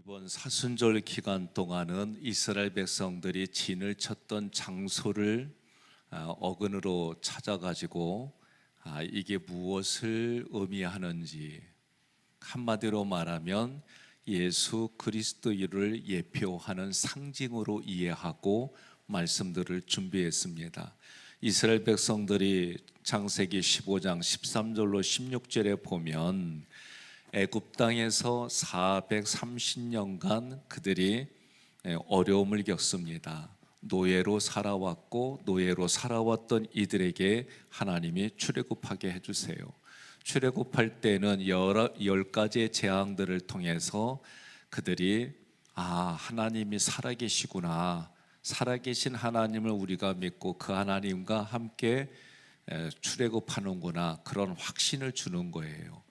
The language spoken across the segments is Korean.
이번 사순절 기간 동안은 이스라엘 백성들이 진을 쳤던 장소를 어근으로 찾아가지고 이게 무엇을 의미하는지, 한마디로 말하면 예수 그리스도를 예표하는 상징으로 이해하고 말씀들을 준비했습니다. 이스라엘 백성들이 창세기 15장 13절로 16절에 보면 애굽 땅에서 430년간 그들이 어려움을 겪습니다. 노예로 살아왔고 노예로 살아왔던 이들에게 하나님이 출애굽하게 해주세요. 출애굽할 때는 10가지의 재앙들을 통해서 그들이 하나님이 살아계시구나, 살아계신 하나님을 우리가 믿고 그 하나님과 함께 출애굽하는구나, 그런 확신을 주는 거예요.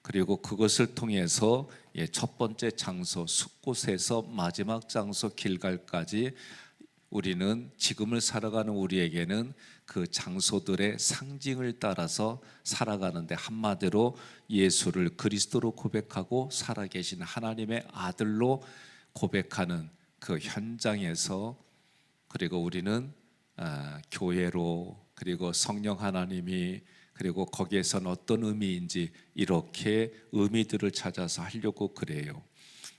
그리고 그것을 통해서 첫 번째 장소 숫곳에서 마지막 장소 길갈까지 우리는 지금을 살아가는 우리에게는 그 장소들의 상징을 따라서 살아가는데, 한마디로 예수를 그리스도로 고백하고 살아계신 하나님의 아들로 고백하는 그 현장에서, 그리고 우리는 교회로, 그리고 성령 하나님이, 그리고 거기에선 어떤 의미인지 이렇게 의미들을 찾아서 하려고 그래요.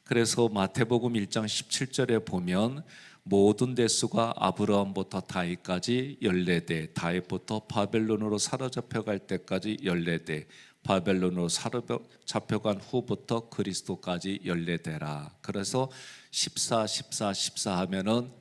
그래서 마태복음 1장 17절에 보면 모든 대수가 아브라함부터 다윗까지 14대, 다윗부터 바벨론으로 사로잡혀갈 때까지 14대, 바벨론으로 사로잡혀간 후부터 그리스도까지 14대라. 그래서 14, 14, 14 하면은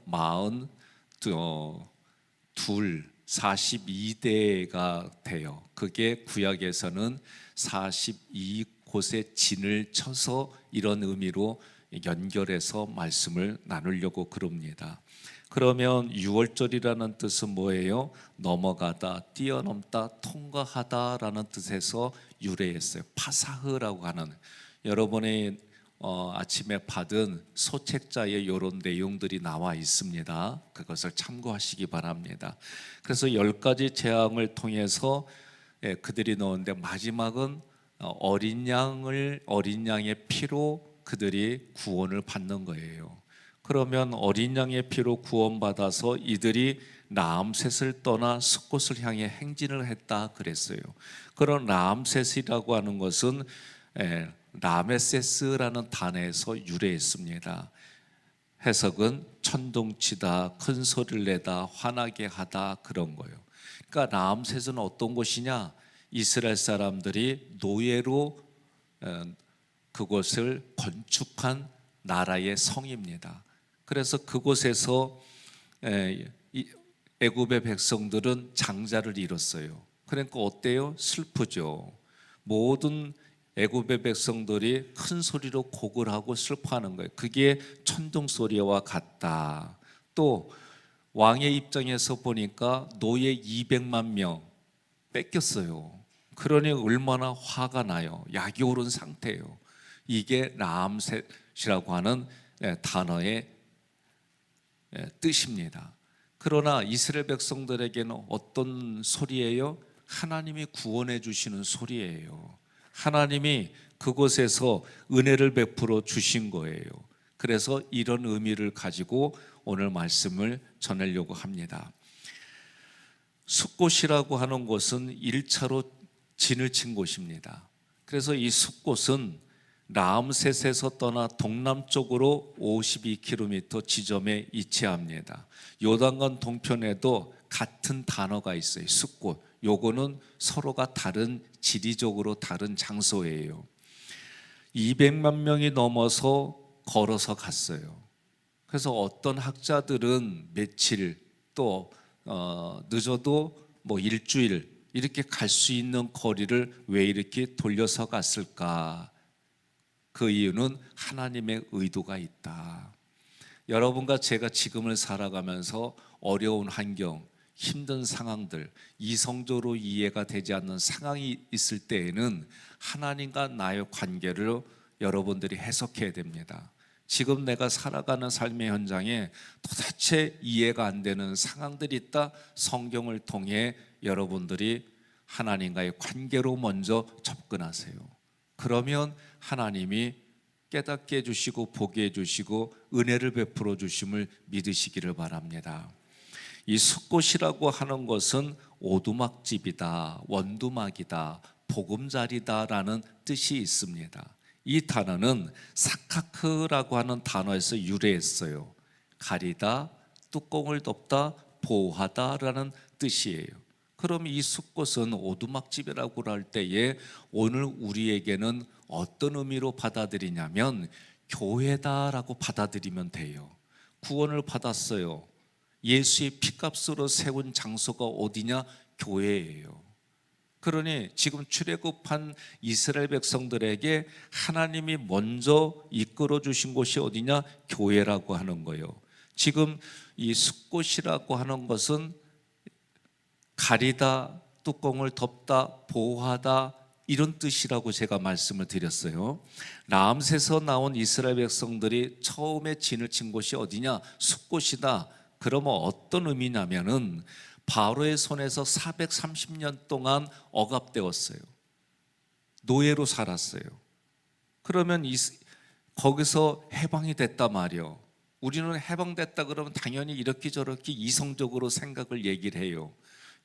42대가 돼요. 그게 구약에서는 42곳의 진을 쳐서 이런 의미로 연결해서 말씀을 나누려고 그럽니다. 그러면 6월절이라는 뜻은 뭐예요? 넘어가다, 뛰어넘다, 통과하다라는 뜻에서 유래했어요. 파사흐라고 하는, 여러분의 아침에 받은 소책자에 이런 내용들이 나와 있습니다. 그것을 참고하시기 바랍니다. 그래서 10가지 재앙을 통해서 그들이 넣었는데, 마지막은 어린 양의 피로 그들이 구원을 받는 거예요. 그러면 어린 양의 피로 구원받아서 이들이 라암셋을 떠나 숫곳을 향해 행진을 했다 그랬어요. 그런 라암셋이라고 하는 것은 라메세스라는 단어에서 유래했습니다. 해석은 천둥치다, 큰 소리를 내다, 화나게 하다, 그런 거예요. 그러니까 라암셋은 어떤 곳이냐? 이스라엘 사람들이 노예로 그곳을 건축한 나라의 성입니다. 그래서 그곳에서 애굽의 백성들은 장자를 잃었어요. 그러니까 어때요? 슬프죠. 모든 애굽의 백성들이 큰 소리로 곡을 하고 슬퍼하는 거예요. 그게 천둥 소리와 같다. 또 왕의 입장에서 보니까 노예 200만 명 뺏겼어요. 그러니 얼마나 화가 나요. 약이 오른 상태예요. 이게 라암셋이라고 하는 단어의 뜻입니다. 그러나 이스라엘 백성들에게는 어떤 소리예요? 하나님이 구원해 주시는 소리예요. 하나님이 그곳에서 은혜를 베풀어 주신 거예요. 그래서 이런 의미를 가지고 오늘 말씀을 전하려고 합니다. 숫곳이라고 하는 곳은 1차로 진을 친 곳입니다. 그래서 이 숫곳은 라암셋에서 떠나 동남쪽으로 52km 지점에 위치합니다. 요단강 동편에도 같은 단어가 있어요. 숫곳. 요거는 서로가 다른, 지리적으로 다른 장소예요. 200만 명이 넘어서 걸어서 갔어요. 그래서 어떤 학자들은 며칠, 또 늦어도 일주일 이렇게 갈 수 있는 거리를 왜 이렇게 돌려서 갔을까? 그 이유는 하나님의 의도가 있다. 여러분과 제가 지금을 살아가면서 어려운 환경, 힘든 상황들, 이성적으로 이해가 되지 않는 상황이 있을 때에는 하나님과 나의 관계를 여러분들이 해석해야 됩니다. 지금 내가 살아가는 삶의 현장에 도대체 이해가 안 되는 상황들이 있다. 성경을 통해 여러분들이 하나님과의 관계로 먼저 접근하세요. 그러면 하나님이 깨닫게 해주시고 보게 해주시고 은혜를 베풀어 주심을 믿으시기를 바랍니다. 이 숫꽃이라고 하는 것은 오두막집이다, 원두막이다, 보금자리다라는 뜻이 있습니다. 이 단어는 사카크라고 하는 단어에서 유래했어요. 가리다, 뚜껑을 덮다, 보호하다라는 뜻이에요. 그럼 이 숫꽃은 오두막집이라고 할 때에 오늘 우리에게는 어떤 의미로 받아들이냐면 교회다라고 받아들이면 돼요. 구원을 받았어요. 예수의 피값으로 세운 장소가 어디냐? 교회예요. 그러니 지금 출애굽한 이스라엘 백성들에게 하나님이 먼저 이끌어 주신 곳이 어디냐? 교회라고 하는 거예요. 지금 이 숫꽃이라고 하는 것은 가리다, 뚜껑을 덮다, 보호하다 이런 뜻이라고 제가 말씀을 드렸어요. 람세에서 나온 이스라엘 백성들이 처음에 진을 친 곳이 어디냐? 숫꽃이다. 그러면 어떤 의미냐면은 바로의 손에서 430년 동안 억압되었어요. 노예로 살았어요. 그러면 거기서 해방이 됐단 말이요. 우리는 해방됐다 그러면 당연히 이렇게 저렇게 이성적으로 생각을 얘기를 해요.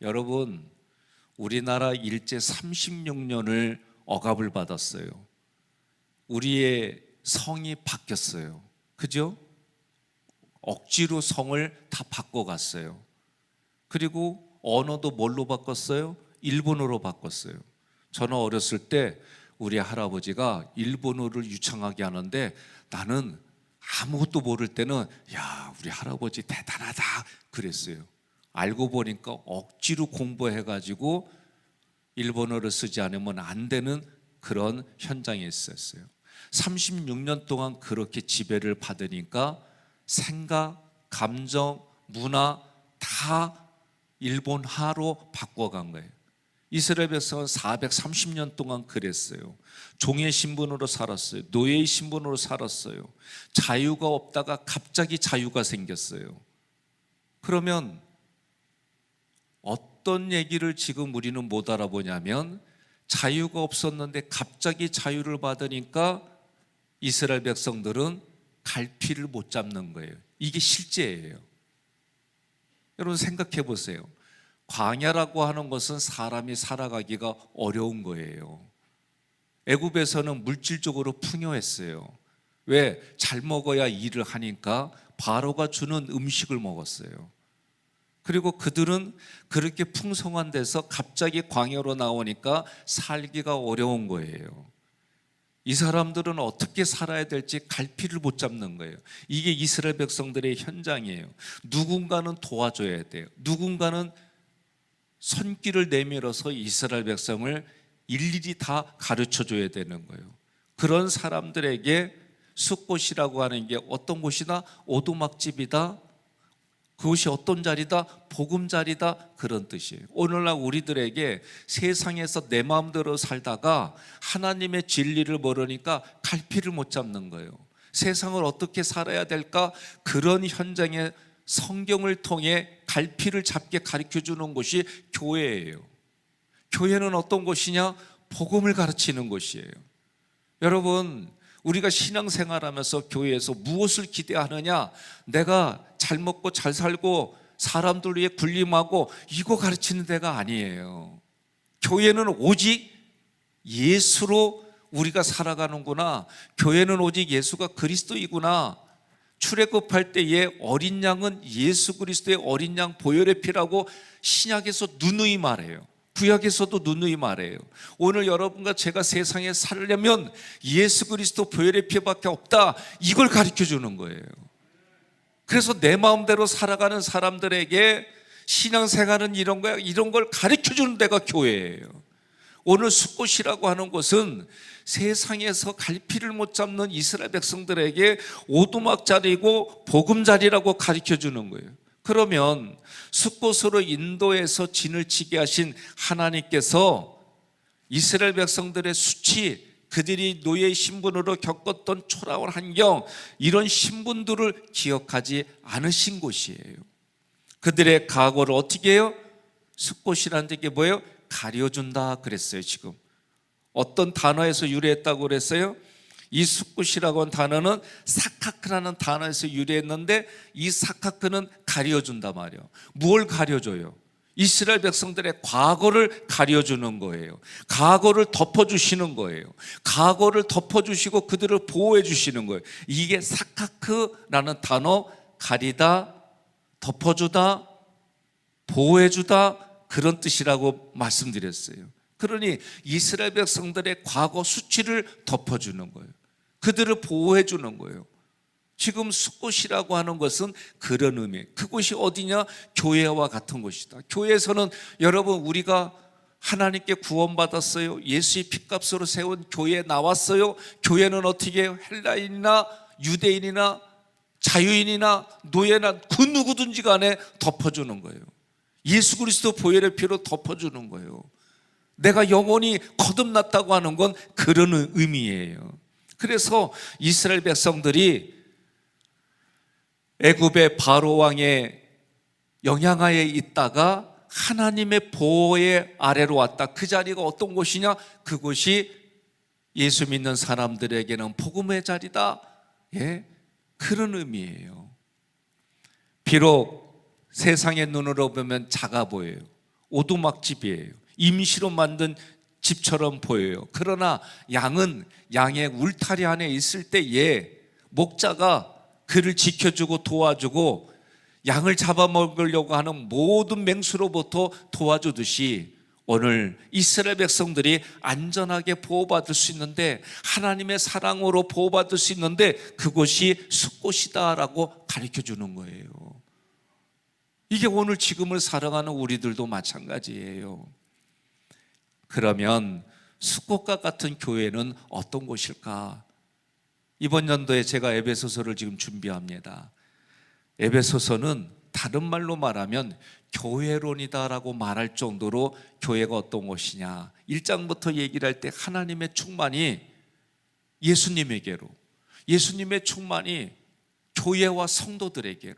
여러분, 우리나라 일제 36년을 억압을 받았어요. 우리의 성이 바뀌었어요. 그죠? 억지로 성을 다 바꿔갔어요. 그리고 언어도 뭘로 바꿨어요? 일본어로 바꿨어요. 저는 어렸을 때 우리 할아버지가 일본어를 유창하게 하는데 나는 아무것도 모를 때는 야, 우리 할아버지 대단하다 그랬어요. 알고 보니까 억지로 공부해가지고 일본어를 쓰지 않으면 안 되는 그런 현장에 있었어요. 36년 동안 그렇게 지배를 받으니까 생각, 감정, 문화 다 일본화로 바꿔간 거예요. 이스라엘 백성은 430년 동안 그랬어요. 종의 신분으로 살았어요. 노예의 신분으로 살았어요. 자유가 없다가 갑자기 자유가 생겼어요. 그러면 어떤 얘기를 지금 우리는 못 알아보냐면 자유가 없었는데 갑자기 자유를 받으니까 이스라엘 백성들은 갈피를 못 잡는 거예요. 이게 실제예요. 여러분 생각해 보세요. 광야라고 하는 것은 사람이 살아가기가 어려운 거예요. 애굽에서는 물질적으로 풍요했어요. 왜? 잘 먹어야 일을 하니까 바로가 주는 음식을 먹었어요. 그리고 그들은 그렇게 풍성한 데서 갑자기 광야로 나오니까 살기가 어려운 거예요. 이 사람들은 어떻게 살아야 될지 갈피를 못 잡는 거예요. 이게 이스라엘 백성들의 현장이에요. 누군가는 도와줘야 돼요. 누군가는 손길을 내밀어서 이스라엘 백성을 일일이 다 가르쳐줘야 되는 거예요. 그런 사람들에게 숫꽃이라고 하는 게 어떤 곳이다? 오두막집이다. 그것이 어떤 자리다? 복음자리다. 그런 뜻이에요. 오늘날 우리들에게 세상에서 내 마음대로 살다가 하나님의 진리를 모르니까 갈피를 못 잡는 거예요. 세상을 어떻게 살아야 될까? 그런 현장에 성경을 통해 갈피를 잡게 가르쳐주는 곳이 교회예요. 교회는 어떤 곳이냐? 복음을 가르치는 곳이에요. 여러분, 우리가 신앙생활하면서 교회에서 무엇을 기대하느냐? 내가 잘 먹고 잘 살고 사람들 위해 군림하고 이거 가르치는 데가 아니에요. 교회는 오직 예수로 우리가 살아가는구나. 교회는 오직 예수가 그리스도이구나. 출애굽할 때의 어린 양은 예수 그리스도의 어린 양 보혈의 피라고 신약에서 누누이 말해요. 구약에서도 누누이 말해요. 오늘 여러분과 제가 세상에 살려면 예수 그리스도 보혈의 피밖에 없다. 이걸 가르쳐 주는 거예요. 그래서 내 마음대로 살아가는 사람들에게 신앙생활은 이런 거야, 이런 걸 가르쳐 주는 데가 교회예요. 오늘 숫꽃이라고 하는 것은 세상에서 갈피를 못 잡는 이스라엘 백성들에게 오두막자리고 복음자리라고 가르쳐 주는 거예요. 그러면 숫꽃으로 인도해서 진을 치게 하신 하나님께서 이스라엘 백성들의 수치, 그들이 노예 신분으로 겪었던 초라한 환경, 이런 신분들을 기억하지 않으신 곳이에요. 그들의 과거를 어떻게 해요? 숫꽃이라는 게 뭐예요? 가려준다 그랬어요. 지금 어떤 단어에서 유래했다고 그랬어요? 이 숫굿이라고 하는 단어는 사카크라는 단어에서 유래했는데, 이 사카크는 가려준단 말이에요. 뭘 가려줘요? 이스라엘 백성들의 과거를 가려주는 거예요. 과거를 덮어주시는 거예요. 과거를 덮어주시고 그들을 보호해 주시는 거예요. 이게 사카크라는 단어, 가리다, 덮어주다, 보호해주다, 그런 뜻이라고 말씀드렸어요. 그러니 이스라엘 백성들의 과거 수치를 덮어주는 거예요. 그들을 보호해주는 거예요. 지금 숫곳이라고 하는 것은 그런 의미예요. 그곳이 어디냐? 교회와 같은 곳이다. 교회에서는 여러분, 우리가 하나님께 구원받았어요. 예수의 핏값으로 세운 교회에 나왔어요. 교회는 어떻게 해요? 헬라인이나 유대인이나 자유인이나 노예나 그 누구든지 간에 덮어주는 거예요. 예수 그리스도 보혈의 피로 덮어주는 거예요. 내가 영원히 거듭났다고 하는 건 그런 의미예요. 그래서 이스라엘 백성들이 애굽의 바로 왕의 영향하에 있다가 하나님의 보호의 아래로 왔다. 그 자리가 어떤 곳이냐? 그곳이 예수 믿는 사람들에게는 복음의 자리다. 예, 그런 의미예요. 비록 세상의 눈으로 보면 작아 보여요. 오두막집이에요. 임시로 만든 집처럼 보여요. 그러나 양은 양의 울타리 안에 있을 때에 목자가 그를 지켜주고 도와주고 양을 잡아먹으려고 하는 모든 맹수로부터 도와주듯이 오늘 이스라엘 백성들이 안전하게 보호받을 수 있는데, 하나님의 사랑으로 보호받을 수 있는데 그곳이 숫곳이다라고 가르쳐주는 거예요. 이게 오늘 지금을 살아가는 우리들도 마찬가지예요. 그러면 숫곳과 같은 교회는 어떤 곳일까? 이번 연도에 제가 에베소서를 지금 준비합니다. 에베소서는 다른 말로 말하면 교회론이다라고 말할 정도로 교회가 어떤 곳이냐, 1장부터 얘기를 할 때 하나님의 충만이 예수님에게로, 예수님의 충만이 교회와 성도들에게로,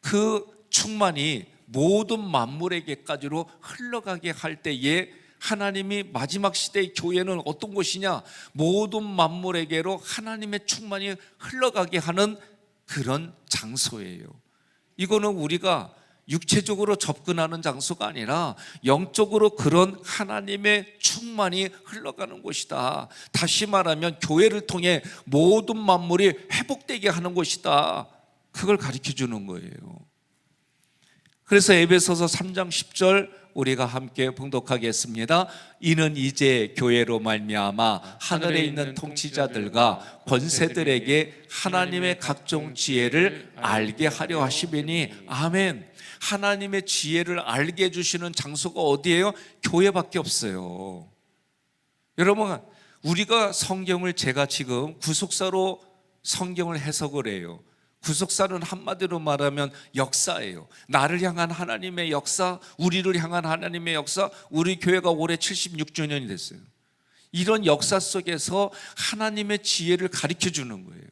그 충만이 모든 만물에게까지로 흘러가게 할 때에 하나님이 마지막 시대의 교회는 어떤 곳이냐? 모든 만물에게로 하나님의 충만이 흘러가게 하는 그런 장소예요. 이거는 우리가 육체적으로 접근하는 장소가 아니라 영적으로 그런 하나님의 충만이 흘러가는 곳이다. 다시 말하면 교회를 통해 모든 만물이 회복되게 하는 곳이다. 그걸 가르쳐 주는 거예요. 그래서 에베소서 3장 10절 우리가 함께 봉독하겠습니다. 이는 이제 교회로 말미암아 하늘에 있는 통치자들과 권세들에게 하나님의 각종 지혜를 알게 하려 하심이니. 아멘. 하나님의 지혜를 알게 해주시는 장소가 어디예요? 교회밖에 없어요. 여러분, 우리가 성경을, 제가 지금 구속사로 성경을 해석을 해요. 구속사는 한마디로 말하면 역사예요. 나를 향한 하나님의 역사, 우리를 향한 하나님의 역사. 우리 교회가 올해 76주년이 됐어요. 이런 역사 속에서 하나님의 지혜를 가르쳐 주는 거예요.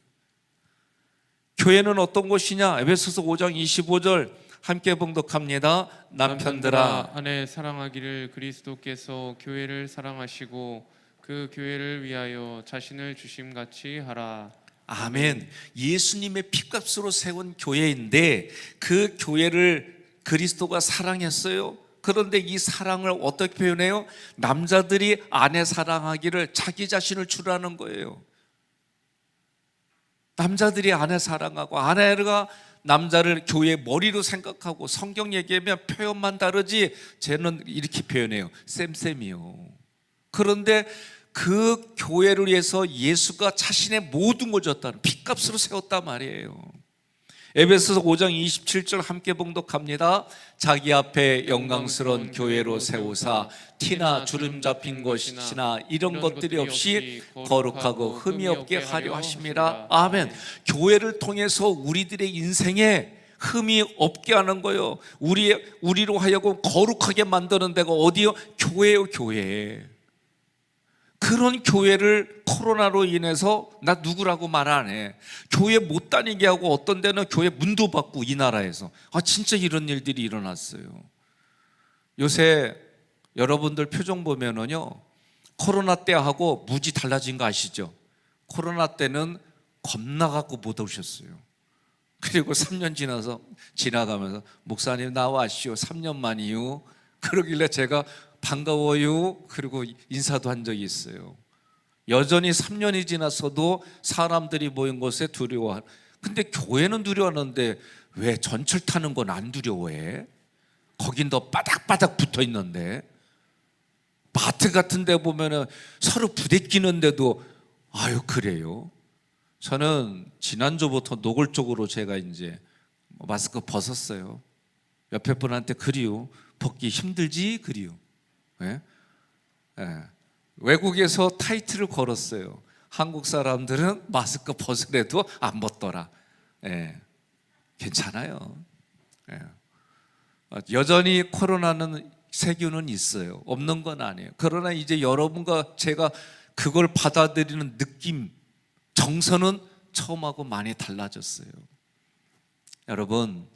교회는 어떤 곳이냐? 에베소서 5장 25절 함께 봉독합니다. 남편들아, 아내 사랑하기를 그리스도께서 교회를 사랑하시고 그 교회를 위하여 자신을 주심같이 하라. 아멘. 예수님의 피값으로 세운 교회인데 그 교회를 그리스도가 사랑했어요. 그런데 이 사랑을 어떻게 표현해요? 남자들이 아내 사랑하기를 자기 자신을 주라는 거예요. 남자들이 아내 사랑하고, 아내가 남자를 교회의 머리로 생각하고, 성경 얘기하면 표현만 다르지 쟤는 이렇게 표현해요. 쌤쌤이요. 그런데 그 교회를 위해서 예수가 자신의 모든 걸 줬다는, 핏값으로 세웠단 말이에요. 에베소서 5장 27절 함께 봉독합니다. 자기 앞에 영광스러운 교회로 세우사 티나 주름 잡힌 것이나 이런 것들이 없이 거룩하고 흠이 없게 하려 하심이라. 아멘. 교회를 통해서 우리들의 인생에 흠이 없게 하는 거예요. 우리로 하여금 거룩하게 만드는 데가 어디요? 교회요, 교회. 그런 교회를 코로나로 인해서 나 누구라고 말 안 해. 교회 못 다니게 하고, 어떤 데는 교회 문도 받고, 이 나라에서. 진짜 이런 일들이 일어났어요. 요새 여러분들 표정 보면은요, 코로나 때하고 무지 달라진 거 아시죠? 코로나 때는 겁나 갖고 못 오셨어요. 그리고 3년 지나가면서 목사님 나와시오. 3년 만이요. 그러길래 제가 반가워요. 그리고 인사도 한 적이 있어요. 여전히 3년이 지났어도 사람들이 모인 곳에 두려워하는. 근데 교회는 두려워하는데 왜 전철 타는 건 안 두려워해? 거긴 더 바닥바닥 붙어 있는데. 마트 같은 데 보면은 서로 부대끼는데도 아유 그래요. 저는 지난주부터 노골적으로 제가 이제 마스크 벗었어요. 옆에 분한테 그리요. 벗기 힘들지 그리요. 예? 예. 외국에서 타이틀을 걸었어요. 한국 사람들은 마스크 벗으래도 안 벗더라. 예. 괜찮아요. 예. 여전히 코로나는 세균은 있어요. 없는 건 아니에요. 그러나 이제 여러분과 제가 그걸 받아들이는 느낌, 정서는 처음하고 많이 달라졌어요. 여러분,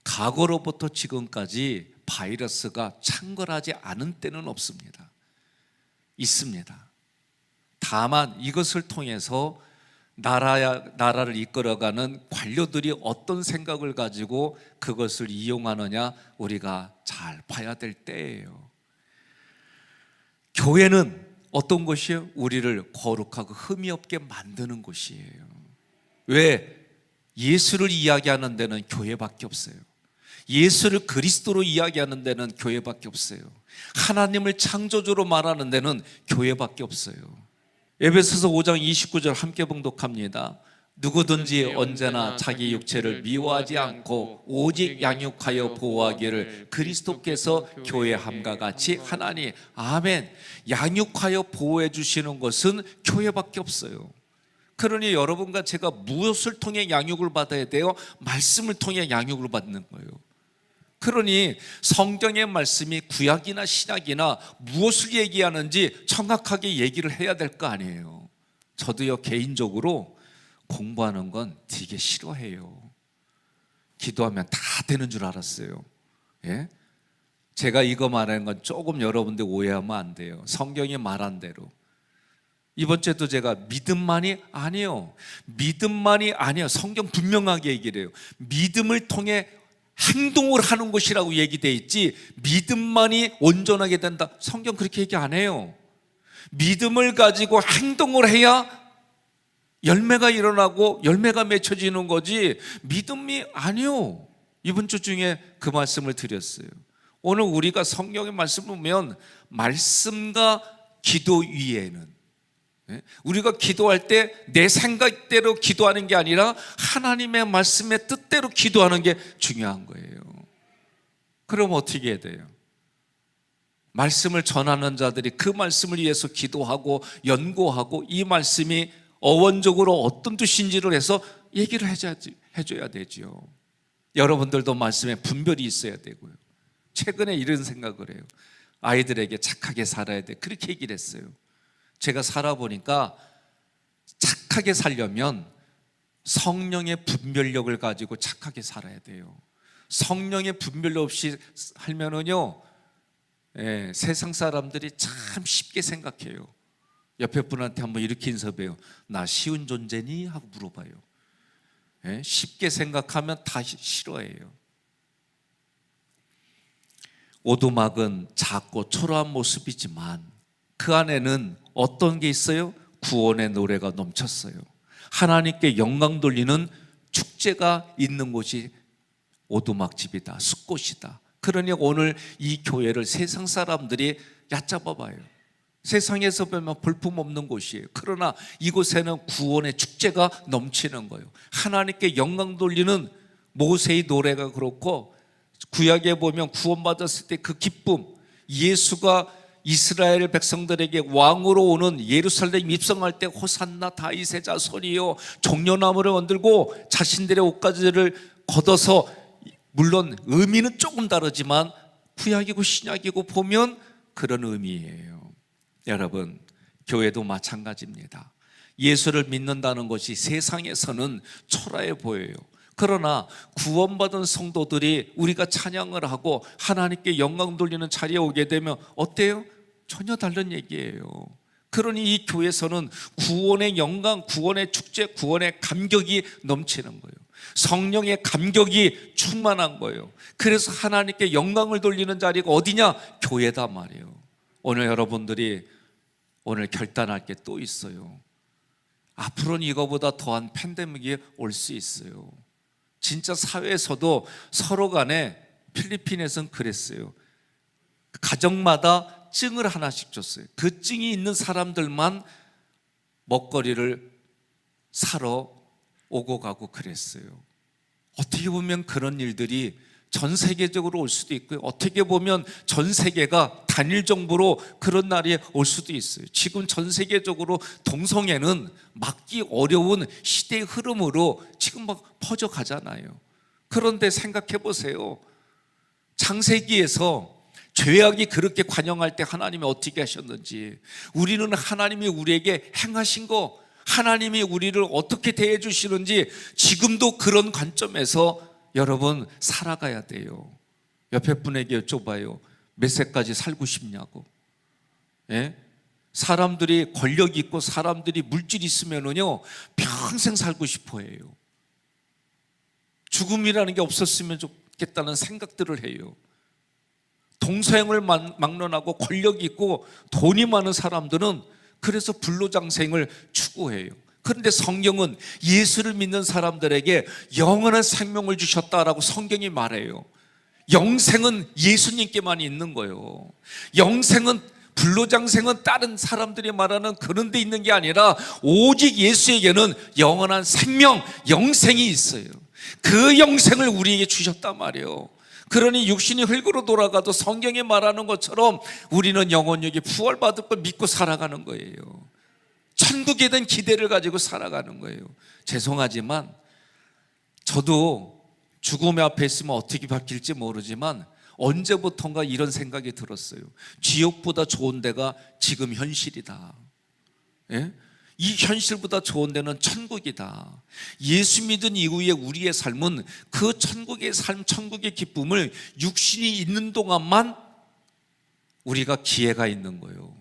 과거로부터 지금까지 바이러스가 창궐하지 않은 때는 없습니다. 있습니다. 다만 이것을 통해서 나라를 이끌어가는 관료들이 어떤 생각을 가지고 그것을 이용하느냐 우리가 잘 봐야 될 때예요. 교회는 어떤 곳이에요? 우리를 거룩하고 흠이 없게 만드는 곳이에요. 왜? 예수를 이야기하는 데는 교회밖에 없어요. 예수를 그리스도로 이야기하는 데는 교회밖에 없어요. 하나님을 창조주로 말하는 데는 교회밖에 없어요. 에베소서 5장 29절 함께 봉독합니다. 누구든지 언제나 자기 육체를 미워하지 않고 오직 양육하여 보호하기를 그리스도께서 교회함과 같이 하나니. 아멘. 양육하여 보호해 주시는 것은 교회밖에 없어요. 그러니 여러분과 제가 무엇을 통해 양육을 받아야 돼요? 말씀을 통해 양육을 받는 거예요. 그러니 성경의 말씀이 구약이나 신약이나 무엇을 얘기하는지 정확하게 얘기를 해야 될 거 아니에요. 저도요 개인적으로 공부하는 건 되게 싫어해요. 기도하면 다 되는 줄 알았어요. 예? 제가 이거 말하는 건 조금 여러분들 오해하면 안 돼요. 성경이 말한 대로. 이번 주에도 제가 믿음만이 아니에요. 믿음만이 아니에요. 성경 분명하게 얘기를 해요. 믿음을 통해 행동을 하는 것이라고 얘기되어 있지 믿음만이 온전하게 된다. 성경 그렇게 얘기 안 해요. 믿음을 가지고 행동을 해야 열매가 일어나고 열매가 맺혀지는 거지 믿음이 아니요. 이번 주 중에 그 말씀을 드렸어요. 오늘 우리가 성경의 말씀을 보면 말씀과 기도 위에는 우리가 기도할 때 내 생각대로 기도하는 게 아니라 하나님의 말씀의 뜻대로 기도하는 게 중요한 거예요. 그럼 어떻게 해야 돼요? 말씀을 전하는 자들이 그 말씀을 위해서 기도하고 연구하고 이 말씀이 어원적으로 어떤 뜻인지를 해서 얘기를 해줘야 되죠. 여러분들도 말씀에 분별이 있어야 되고요. 최근에 이런 생각을 해요. 아이들에게 착하게 살아야 돼. 그렇게 얘기를 했어요. 제가 살아보니까 착하게 살려면 성령의 분별력을 가지고 착하게 살아야 돼요. 성령의 분별력 없이 살면은요, 세상 사람들이 참 쉽게 생각해요. 옆에 분한테 한번 이렇게 인사해요. 나 쉬운 존재니? 하고 물어봐요. 쉽게 생각하면 다 싫어해요. 오두막은 작고 초라한 모습이지만 그 안에는 어떤 게 있어요? 구원의 노래가 넘쳤어요. 하나님께 영광 돌리는 축제가 있는 곳이 오두막집이다, 숲곳이다. 그러니 오늘 이 교회를 세상 사람들이 얕잡아 봐요. 세상에서 보면 볼품없는 곳이에요. 그러나 이곳에는 구원의 축제가 넘치는 거예요. 하나님께 영광 돌리는 모세의 노래가 그렇고, 구약에 보면 구원받았을 때 그 기쁨, 예수가 이스라엘 백성들에게 왕으로 오는 예루살렘 입성할 때 호산나 다윗의 자손이요, 종려나무를 만들고 자신들의 옷가지를 걷어서, 물론 의미는 조금 다르지만 구약이고 신약이고 보면 그런 의미예요. 여러분, 교회도 마찬가지입니다. 예수를 믿는다는 것이 세상에서는 초라해 보여요. 그러나 구원받은 성도들이 우리가 찬양을 하고 하나님께 영광 돌리는 자리에 오게 되면 어때요? 전혀 다른 얘기예요. 그러니 이 교회에서는 구원의 영광, 구원의 축제, 구원의 감격이 넘치는 거예요. 성령의 감격이 충만한 거예요. 그래서 하나님께 영광을 돌리는 자리가 어디냐? 교회다 말이에요. 오늘 여러분들이 오늘 결단할 게 또 있어요. 앞으로는 이거보다 더한 팬데믹이 올 수 있어요. 진짜 사회에서도 서로 간에, 필리핀에서는 그랬어요. 가정마다 증을 하나씩 줬어요. 그 증이 있는 사람들만 먹거리를 사러 오고 가고 그랬어요. 어떻게 보면 그런 일들이 전 세계적으로 올 수도 있고요, 어떻게 보면 전 세계가 단일 정부로 그런 날이 올 수도 있어요. 지금 전 세계적으로 동성애는 막기 어려운 시대의 흐름으로 지금 막 퍼져가잖아요. 그런데 생각해 보세요. 창세기에서 죄악이 그렇게 관영할 때 하나님이 어떻게 하셨는지, 우리는 하나님이 우리에게 행하신 거, 하나님이 우리를 어떻게 대해 주시는지 지금도 그런 관점에서 여러분 살아가야 돼요. 옆에 분에게 여쭤봐요. 몇 세까지 살고 싶냐고. 예? 사람들이 권력 있고 사람들이 물질 있으면은요 평생 살고 싶어 해요. 죽음이라는 게 없었으면 좋겠다는 생각들을 해요. 동서양을 막론하고 권력이 있고 돈이 많은 사람들은 그래서 불로장생을 추구해요. 그런데 성경은 예수를 믿는 사람들에게 영원한 생명을 주셨다라고 성경이 말해요. 영생은 예수님께만 있는 거예요. 영생은, 불로장생은 다른 사람들이 말하는 그런 데 있는 게 아니라 오직 예수에게는 영원한 생명, 영생이 있어요. 그 영생을 우리에게 주셨단 말이에요. 그러니 육신이 흙으로 돌아가도 성경에 말하는 것처럼 우리는 영원히 부활받을 걸 믿고 살아가는 거예요. 천국에 대한 기대를 가지고 살아가는 거예요. 죄송하지만 저도 죽음의 앞에 있으면 어떻게 바뀔지 모르지만 언제부턴가 이런 생각이 들었어요. 지옥보다 좋은 데가 지금 현실이다. 예? 이 현실보다 좋은 데는 천국이다. 예수 믿은 이후에 우리의 삶은 그 천국의 삶, 천국의 기쁨을 육신이 있는 동안만 우리가 기회가 있는 거예요.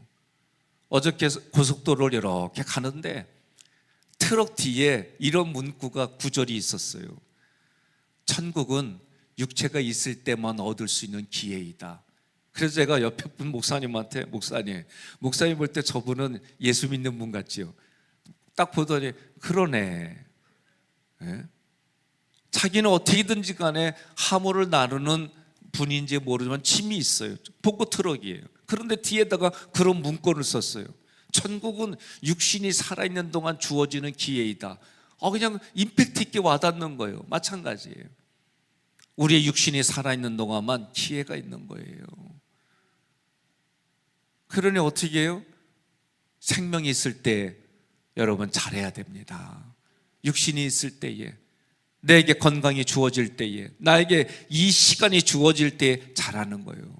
어저께 고속도로를 이렇게 가는데 트럭 뒤에 이런 문구가 구절이 있었어요. 천국은 육체가 있을 때만 얻을 수 있는 기회이다. 그래서 제가 옆에 분 목사님한테 목사님 볼 때 저분은 예수 믿는 분 같지요. 딱 보더니 그러네. 예? 자기는 어떻게든지 간에 하모를 나누는 분인지 모르지만 짐이 있어요. 복고 트럭이에요. 그런데 뒤에다가 그런 문구를 썼어요. 천국은 육신이 살아있는 동안 주어지는 기회이다. 그냥 임팩트 있게 와닿는 거예요. 마찬가지예요. 우리의 육신이 살아있는 동안만 기회가 있는 거예요. 그러니 어떻게 해요? 생명이 있을 때 여러분 잘해야 됩니다. 육신이 있을 때에, 내게 건강이 주어질 때에, 나에게 이 시간이 주어질 때에 잘하는 거예요.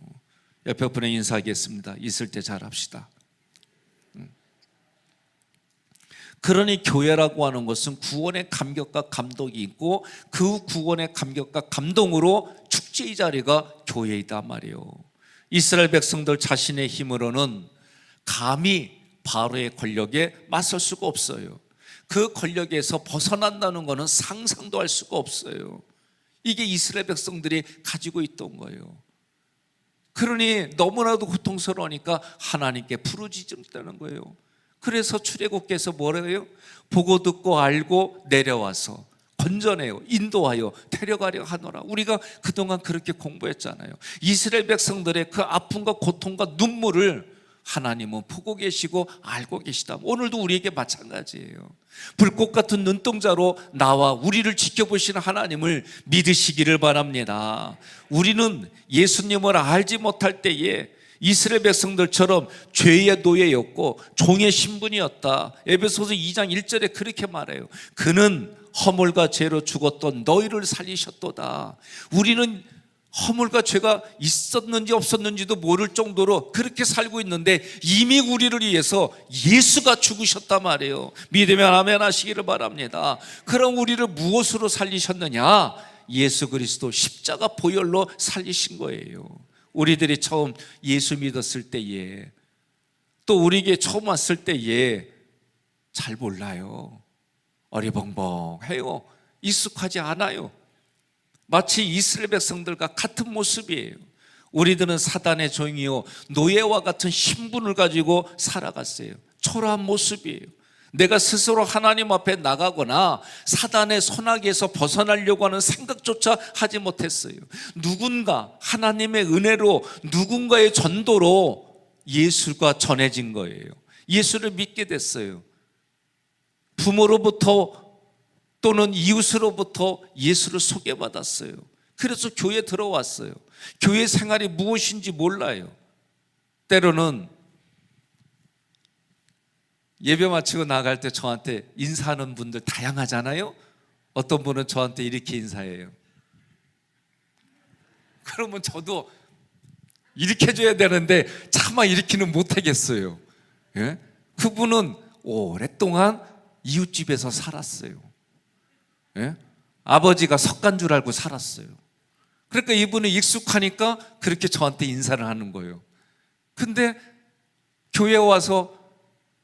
옆에 분에 인사하겠습니다. 있을 때 잘합시다. 그러니 교회라고 하는 것은 구원의 감격과 감동이 있고 그 구원의 감격과 감동으로 축제의 자리가 교회이다 말이에요. 이스라엘 백성들 자신의 힘으로는 감히 바로의 권력에 맞설 수가 없어요. 그 권력에서 벗어난다는 것은 상상도 할 수가 없어요. 이게 이스라엘 백성들이 가지고 있던 거예요. 그러니 너무나도 고통스러우니까 하나님께 부르짖는다는 거예요. 그래서 출애굽께서 뭐래요? 보고 듣고 알고 내려와서 건져내요, 인도하여 데려가려 하노라. 우리가 그동안 그렇게 공부했잖아요. 이스라엘 백성들의 그 아픔과 고통과 눈물을 하나님은 보고 계시고 알고 계시다. 오늘도 우리에게 마찬가지예요. 불꽃 같은 눈동자로 나와 우리를 지켜보시는 하나님을 믿으시기를 바랍니다. 우리는 예수님을 알지 못할 때에 이스라엘 백성들처럼 죄의 노예였고 종의 신분이었다. 에베소서 2장 1절에 그렇게 말해요. 그는 허물과 죄로 죽었던 너희를 살리셨도다. 우리는 허물과 죄가 있었는지 없었는지도 모를 정도로 그렇게 살고 있는데 이미 우리를 위해서 예수가 죽으셨단 말이에요. 믿으면 아멘 하시기를 바랍니다. 그럼 우리를 무엇으로 살리셨느냐? 예수 그리스도 십자가 보혈로 살리신 거예요. 우리들이 처음 예수 믿었을 때에 또 우리에게 처음 왔을 때에 잘 몰라요. 어리벙벙해요. 익숙하지 않아요. 마치 이스라엘 백성들과 같은 모습이에요. 우리들은 사단의 종이요 노예와 같은 신분을 가지고 살아갔어요. 초라한 모습이에요. 내가 스스로 하나님 앞에 나가거나 사단의 손아귀에서 벗어나려고 하는 생각조차 하지 못했어요. 누군가 하나님의 은혜로 누군가의 전도로 예수가 전해진 거예요. 예수를 믿게 됐어요. 부모로부터 또는 이웃으로부터 예수를 소개받았어요. 그래서 교회에 들어왔어요. 교회 생활이 무엇인지 몰라요. 때로는 예배 마치고 나갈 때 저한테 인사하는 분들 다양하잖아요. 어떤 분은 저한테 이렇게 인사해요. 그러면 저도 이렇게 해줘야 되는데 차마 이렇게는 못하겠어요. 예? 그분은 오랫동안 이웃집에서 살았어요. 예? 아버지가 석간 줄 알고 살았어요. 그러니까 이분은 익숙하니까 그렇게 저한테 인사를 하는 거예요. 근데 교회에 와서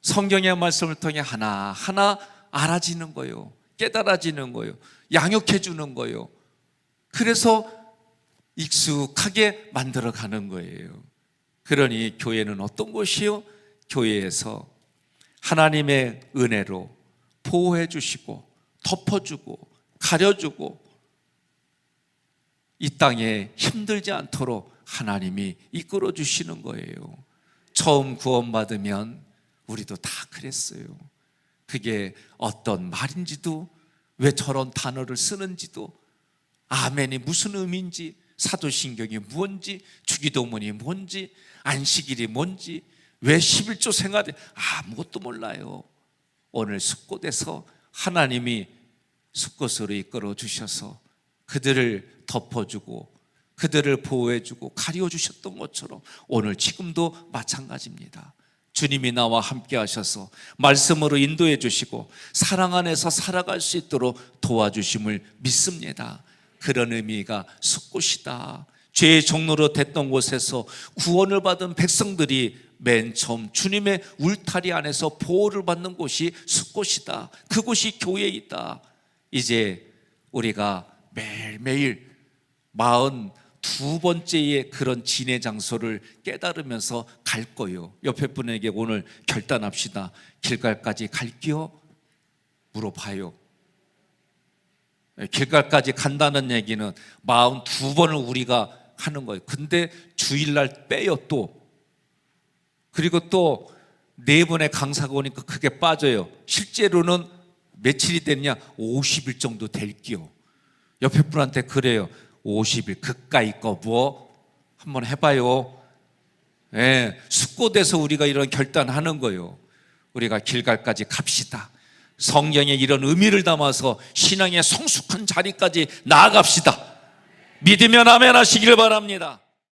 성경의 말씀을 통해 하나하나 알아지는 거예요. 깨달아지는 거예요. 양육해 주는 거예요. 그래서 익숙하게 만들어가는 거예요. 그러니 교회는 어떤 곳이요? 교회에서 하나님의 은혜로 보호해 주시고 덮어주고 가려주고 이 땅에 힘들지 않도록 하나님이 이끌어 주시는 거예요. 처음 구원받으면 우리도 다 그랬어요. 그게 어떤 말인지도 왜 저런 단어를 쓰는지도 아멘이 무슨 의미인지 사도신경이 뭔지 주기도문이 뭔지 안식일이 뭔지 왜 11조 생활이 아무것도 몰라요. 오늘 숫곳에서 하나님이 숫곳으로 이끌어 주셔서 그들을 덮어주고 그들을 보호해주고 가려주셨던 것처럼 오늘 지금도 마찬가지입니다. 주님이 나와 함께 하셔서 말씀으로 인도해 주시고 사랑 안에서 살아갈 수 있도록 도와주심을 믿습니다. 그런 의미가 숫곳이다. 죄의 종로로 됐던 곳에서 구원을 받은 백성들이 맨 처음 주님의 울타리 안에서 보호를 받는 곳이 숫곳이다. 그곳이 교회이다. 이제 우리가 매일매일 42번째의 그런 진의 장소를 깨달으면서 갈 거예요. 옆에 분에게 오늘 결단합시다. 길갈까지 갈게요? 물어봐요. 길갈까지 간다는 얘기는 42번을 우리가 하는 거예요. 근데 주일날 빼요 또. 그리고 또 4번의 강사가 오니까 그게 빠져요. 실제로는 며칠이 됐냐? 50일 정도 될게요. 옆에 분한테 그래요. 50일 그까이 거 뭐 한번 해봐요. 예, 숫곳에서 우리가 이런 결단하는 거예요. 우리가 길갈까지 갑시다. 성경에 이런 의미를 담아서 신앙의 성숙한 자리까지 나아갑시다. 믿으면 아멘 하시길 바랍니다.